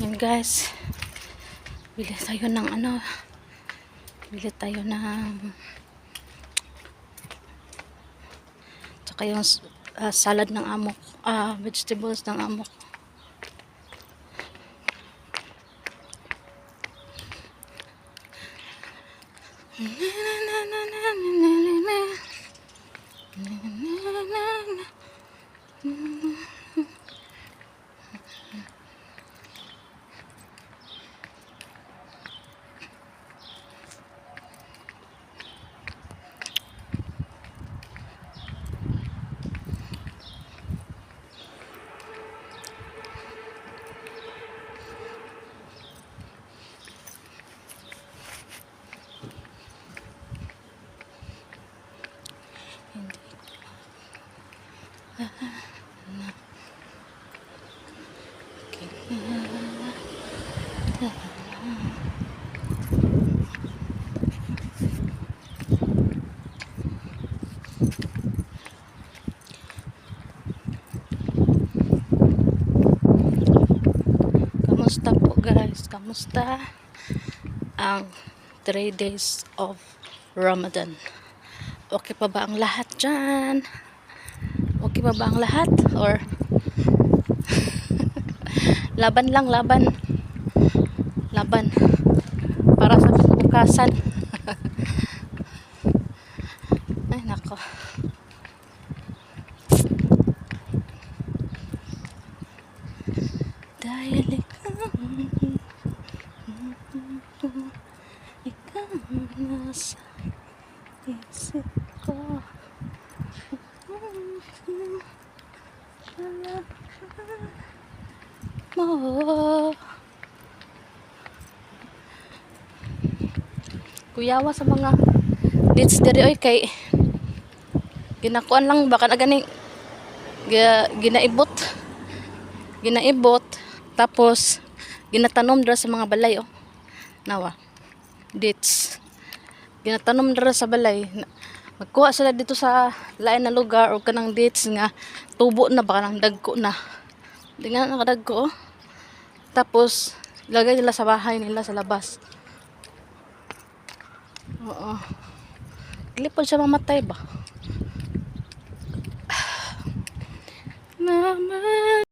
Ayan guys, bili tayo ng ano, bili tayo ng tsaka yung salad ng amok, vegetables ng amok. Kamusta po guys? Kamusta ang 3 days of Ramadan? Okay pa ba ang lahat dyan? Okay pa ba ang lahat? Or laban lang, laban para sa bukasan. Ay nako, dahil ikaw nasa isip ko. Mo kuyawa sa mga dates diri oy, kay ginakuan lang baka na gani ginaibot tapos ginatanom dira sa mga balay nawa dates, ginatanom dira sa balay. Magkuha sila dito sa lain na lugar o kanang dates nga tubo na baka nang dagko na, di nga nakadagko tapos lagay nila sa bahay nila sa labas. Oo, dili po siya mamatay ba naman.